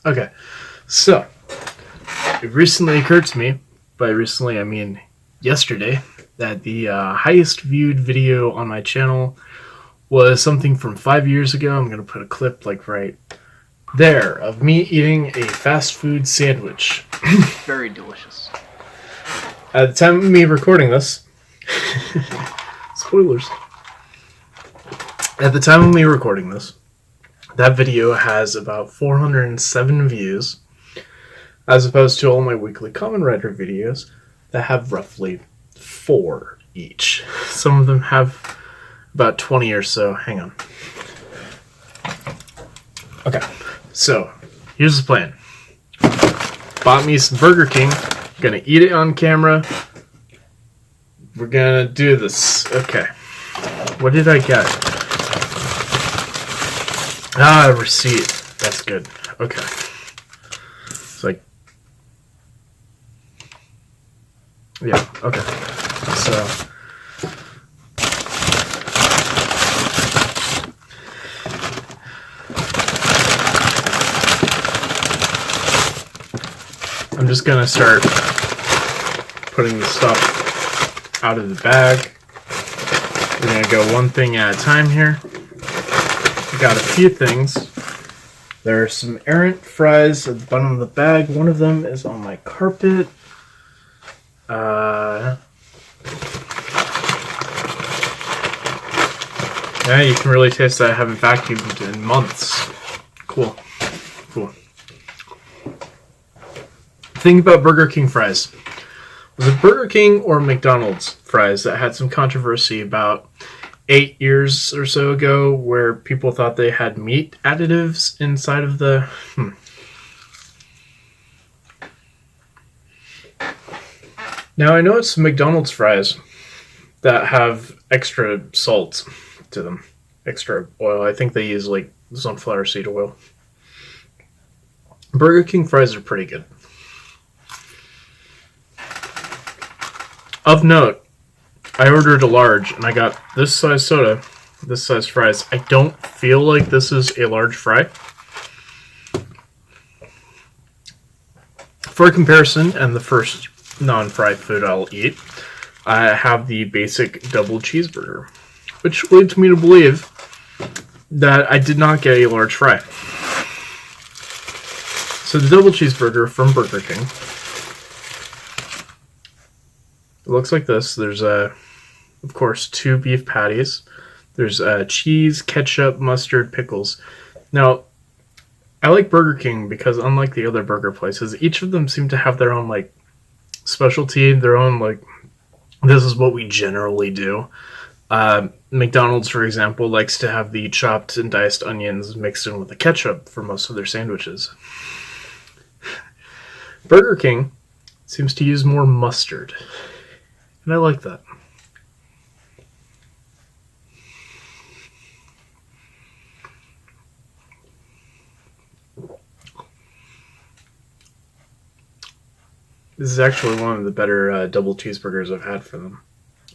Okay, so it recently occurred to me, by recently I mean yesterday, that the highest viewed video on my channel was something from 5 years ago. I'm going to put a clip like right there of me eating a fast food sandwich. Very delicious. At the time of me recording this, spoilers. At the time of me recording this, that video has about 407 views, as opposed to all my weekly Kamen Rider videos that have roughly 4 each. Some of them have about 20 or so. Hang on. Okay, so here's the plan. Bought me some Burger King. Gonna eat it on camera. We're gonna do this. Okay. What did I get? Ah, receipt. That's good. Okay. It's like... yeah, okay. So... I'm just gonna start putting the stuff out of the bag. We're gonna go one thing at a time here. Got a few things. There are some errant fries at the bottom of the bag. One of them is on my carpet. Yeah, you can really taste that I haven't vacuumed in months. Cool. Cool. Think about Burger King fries. Was it Burger King or McDonald's fries that had some controversy about 8 years or so ago where people thought they had meat additives inside of the... Now, I know it's McDonald's fries that have extra salt to them. Extra oil. I think they use, like, sunflower seed oil. Burger King fries are pretty good. Of note, I ordered a large, and I got this size soda, this size fries. I don't feel like this is a large fry. For comparison, and the first non-fried food I'll eat, I have the basic double cheeseburger, which leads me to believe that I did not get a large fry. So the double cheeseburger from Burger King, it looks like this. There's, of course, 2 beef patties. There's cheese, ketchup, mustard, pickles. Now, I like Burger King because unlike the other burger places, each of them seem to have their own, like, specialty, their own, like, this is what we generally do. McDonald's, for example, likes to have the chopped and diced onions mixed in with the ketchup for most of their sandwiches. Burger King seems to use more mustard. And I like that. This is actually one of the better double cheeseburgers I've had for them.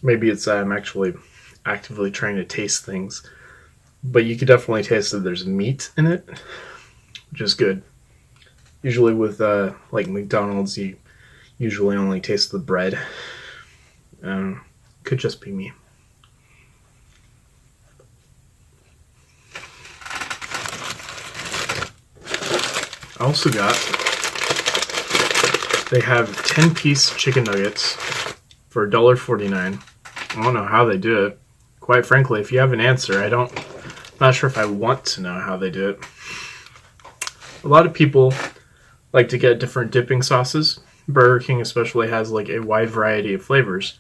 Maybe it's I'm actually actively trying to taste things. But you could definitely taste that there's meat in it, which is good. Usually with like McDonald's, you usually only taste the bread. Could just be me. I also got, they have 10-piece chicken nuggets for $1.49. I don't know how they do it. Quite frankly, if you have an answer, I'm not sure if I want to know how they do it. A lot of people like to get different dipping sauces. Burger King especially has like a wide variety of flavors.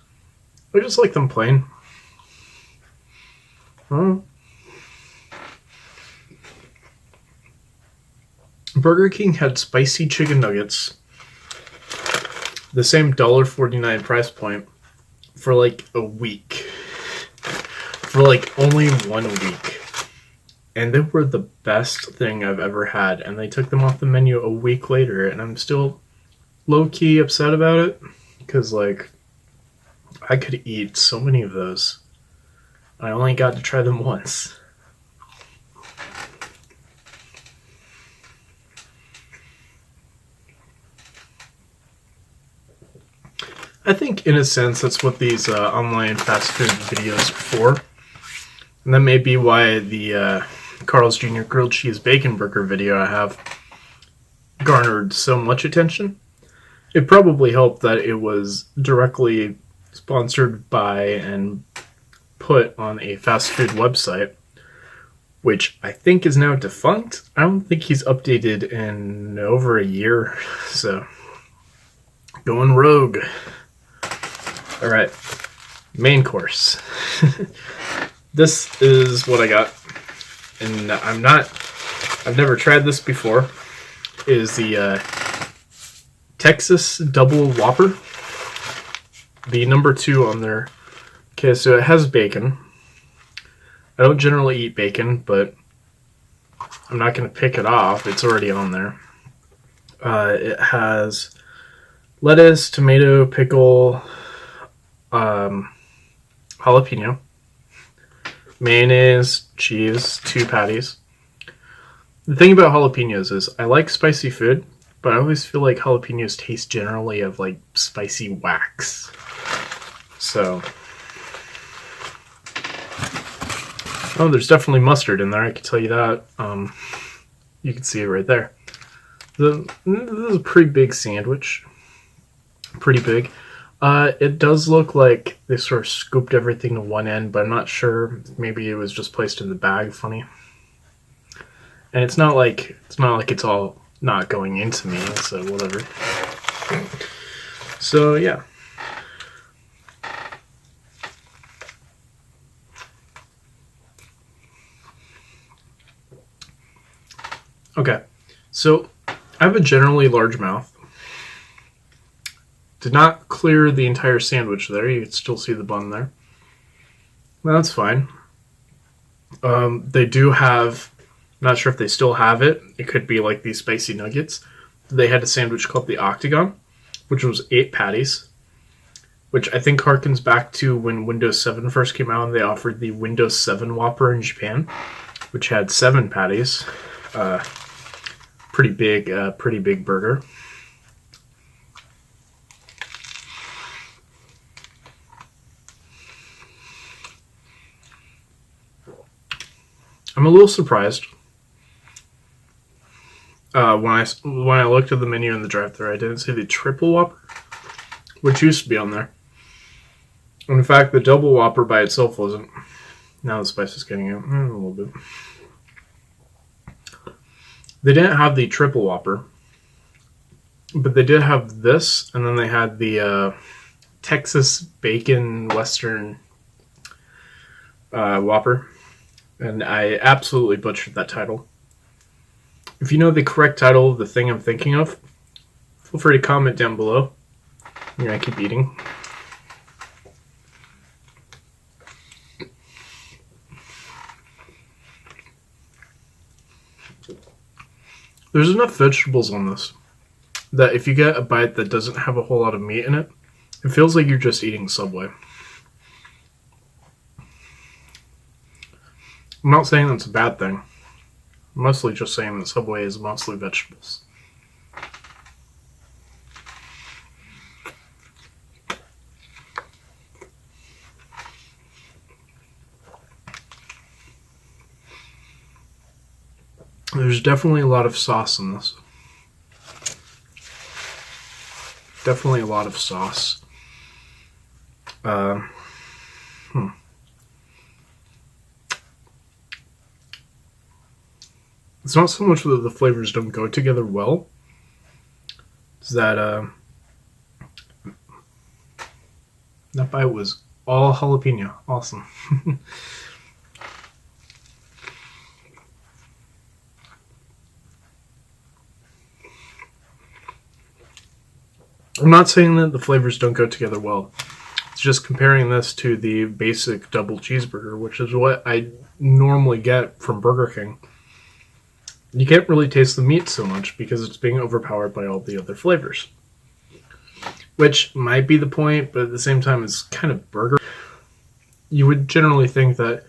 I just like them plain. Burger King had spicy chicken nuggets, the same $1.49 price point, for like a week. For like only 1 week. And they were the best thing I've ever had. And they took them off the menu a week later. And I'm still low-key upset about it. Because, like, I could eat so many of those. I only got to try them once. I think in a sense that's what these online fast food videos are for. And that may be why the Carl's Jr. Grilled Cheese Bacon Burger video I have garnered so much attention. It probably helped that it was directly sponsored by and put on a fast food website, which I think is now defunct. I don't think he's updated in over a year, so going rogue. All right, main course. This is what I got, and I've never tried this before. It is the Texas Double Whopper, the number 2 on there. Okay, so it has bacon. I don't generally eat bacon, but I'm not going to pick it off. It's already on there. It has lettuce, tomato, pickle, jalapeno, mayonnaise, cheese, 2 patties. The thing about jalapenos is I like spicy food, but I always feel like jalapenos taste generally of like spicy wax. So, oh, there's definitely mustard in there, I can tell you that. You can see it right there. This is a pretty big sandwich. Pretty big. It does look like they sort of scooped everything to one end, but I'm not sure. Maybe it was just placed in the bag funny. And it's not like it's all not going into me, so whatever. So yeah. Okay, so I have a generally large mouth. Did not clear the entire sandwich there. You can still see the bun there. Well, that's fine. They do have, I'm not sure if they still have it. It could be like these spicy nuggets. They had a sandwich called the Octagon, which was 8 patties, which I think harkens back to when Windows 7 first came out and they offered the Windows 7 Whopper in Japan, which had 7 patties. Pretty big burger. I'm a little surprised. When I looked at the menu in the drive-thru, I didn't see the triple Whopper, which used to be on there. In fact, the double Whopper by itself wasn't. Now the spice is getting out a little bit. They didn't have the triple Whopper, but they did have this, and then they had the Texas Bacon Western Whopper, and I absolutely butchered that title. If you know the correct title of the thing I'm thinking of, feel free to comment down below. I'm gonna keep eating. There's enough vegetables on this that if you get a bite that doesn't have a whole lot of meat in it, it feels like you're just eating Subway. I'm not saying that's a bad thing. I'm mostly just saying that Subway is mostly vegetables. There's definitely a lot of sauce in this. Definitely a lot of sauce. It's not so much that the flavors don't go together well. It's that that bite was all jalapeno. Awesome. I'm not saying that the flavors don't go together well. It's just comparing this to the basic double cheeseburger, which is what I normally get from Burger King. You can't really taste the meat so much because it's being overpowered by all the other flavors. Which might be the point, but at the same time it's kind of burger. You would generally think that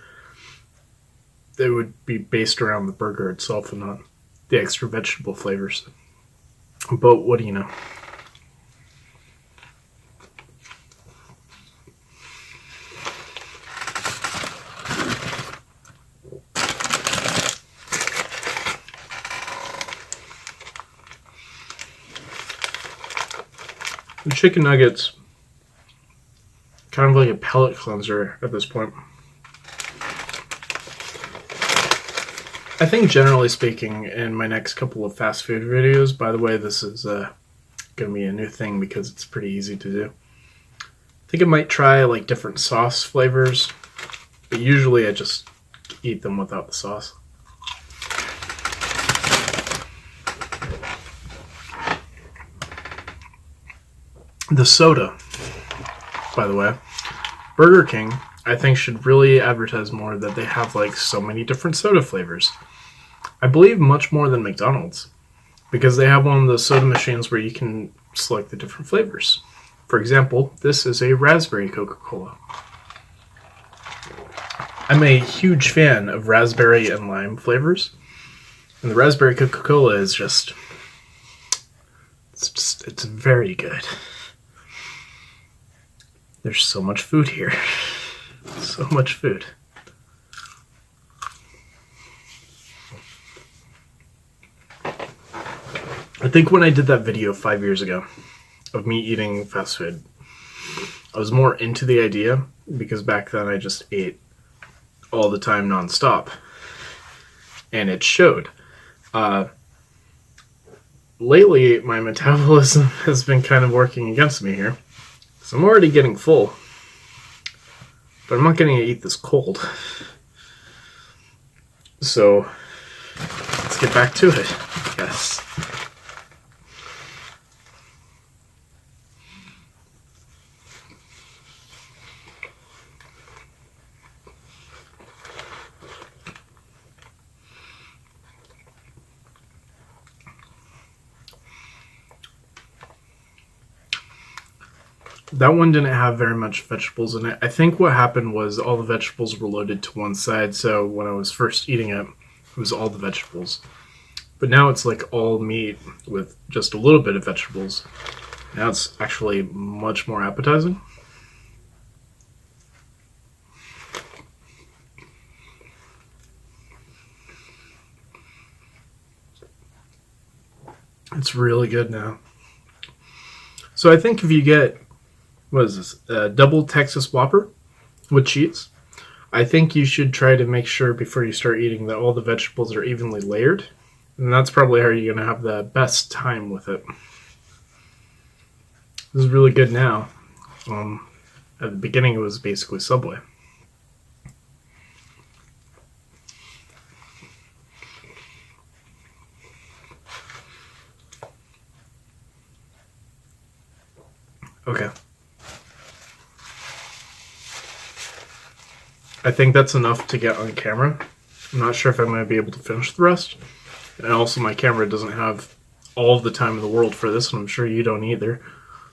it would be based around the burger itself and not the extra vegetable flavors. But what do you know? The chicken nuggets, kind of like a palate cleanser at this point. I think generally speaking, in my next couple of fast food videos, by the way, this is going to be a new thing because it's pretty easy to do. I think I might try like different sauce flavors, but usually I just eat them without the sauce. The soda, by the way, Burger King, I think, should really advertise more that they have like so many different soda flavors. I believe much more than McDonald's, because they have one of those soda machines where you can select the different flavors. For example, this is a raspberry Coca-Cola. I'm a huge fan of raspberry and lime flavors, and the raspberry Coca-Cola is just it's very good. There's so much food here. So much food. I think when I did that video 5 years ago of me eating fast food, I was more into the idea because back then I just ate all the time nonstop. And it showed. Lately, my metabolism has been kind of working against me here. So I'm already getting full. But I'm not going to eat this cold. So, let's get back to it. Yes. That one didn't have very much vegetables in it. I think what happened was all the vegetables were loaded to one side, so when I was first eating it, it was all the vegetables. But now it's like all meat with just a little bit of vegetables. Now it's actually much more appetizing. It's really good now. So I think if you get, what is this, a double Texas Whopper with cheese, I think you should try to make sure before you start eating that all the vegetables are evenly layered. And that's probably how you're going to have the best time with it. This is really good now. At the beginning it was basically Subway. Okay. I think that's enough to get on camera. I'm not sure if I'm going to be able to finish the rest. And also my camera doesn't have all of the time in the world for this, and I'm sure you don't either.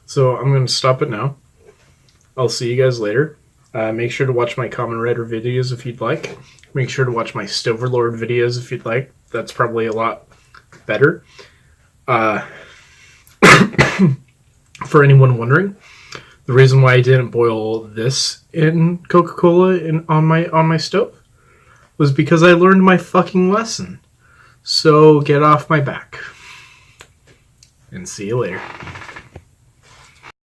So I'm going to stop it now. I'll see you guys later. Make sure to watch my Kamen Rider videos if you'd like. Make sure to watch my Stoverlord videos if you'd like. That's probably a lot better. For anyone wondering, the reason why I didn't boil this in Coca-Cola on my stove was because I learned my fucking lesson. So get off my back. And see you later.